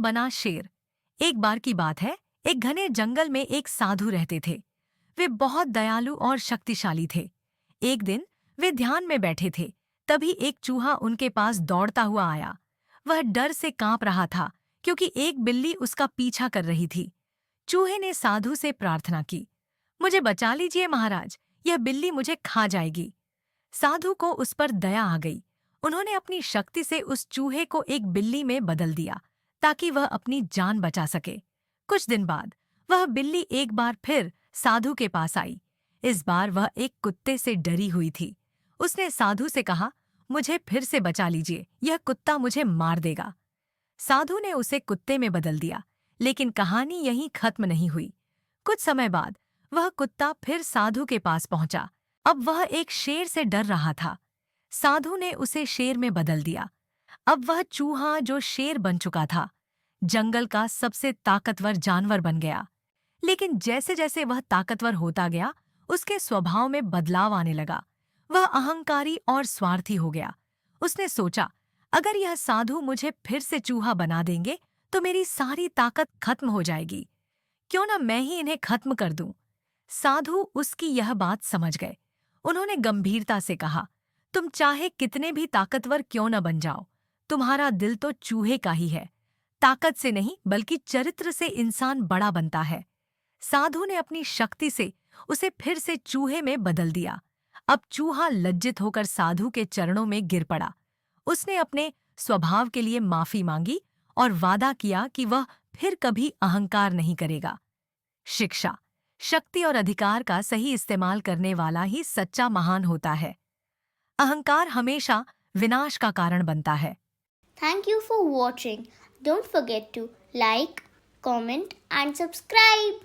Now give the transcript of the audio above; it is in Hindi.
बना शेर। एक बार की बात है, एक घने जंगल में एक साधु रहते थे। वे बहुत दयालु और शक्तिशाली थे। एक दिन वे ध्यान में बैठे थे, तभी एक चूहा उनके पास दौड़ता हुआ आया। वह डर से कांप रहा था क्योंकि एक बिल्ली उसका पीछा कर रही थी। चूहे ने साधु से प्रार्थना की, मुझे बचा लीजिए महाराज, यह बिल्ली मुझे खा जाएगी। साधु को उस पर दया आ गई। उन्होंने अपनी शक्ति से उस चूहे को एक बिल्ली में बदल दिया ताकि वह अपनी जान बचा सके। कुछ दिन बाद वह बिल्ली एक बार फिर साधु के पास आई। इस बार वह एक कुत्ते से डरी हुई थी। उसने साधु से कहा, मुझे फिर से बचा लीजिए, यह कुत्ता मुझे मार देगा। साधु ने उसे कुत्ते में बदल दिया, लेकिन कहानी यहीं खत्म नहीं हुई। कुछ समय बाद वह कुत्ता फिर साधु के पास पहुंचा। अब वह एक शेर से डर रहा था। साधु ने उसे शेर में बदल दिया। अब वह चूहा जो शेर बन चुका था, जंगल का सबसे ताकतवर जानवर बन गया। लेकिन जैसे जैसे वह ताकतवर होता गया, उसके स्वभाव में बदलाव आने लगा। वह अहंकारी और स्वार्थी हो गया। उसने सोचा, अगर यह साधु मुझे फिर से चूहा बना देंगे तो मेरी सारी ताकत खत्म हो जाएगी। क्यों ना मैं ही इन्हें खत्म कर दूं। साधु उसकी यह बात समझ गए। उन्होंने गंभीरता से कहा, तुम चाहे कितने भी ताकतवर क्यों न बन जाओ, तुम्हारा दिल तो चूहे का ही है। ताकत से नहीं बल्कि चरित्र से इंसान बड़ा बनता है। साधु ने अपनी शक्ति से उसे फिर से चूहे में बदल दिया। अब चूहा लज्जित होकर साधु के चरणों में गिर पड़ा। उसने अपने स्वभाव के लिए माफी मांगी और वादा किया कि वह फिर कभी अहंकार नहीं करेगा। शिक्षा, शक्ति और अधिकार का सही इस्तेमाल करने वाला ही सच्चा महान होता है। अहंकार हमेशा विनाश का कारण बनता है। Thank you for watching. Don't forget to like, comment and subscribe.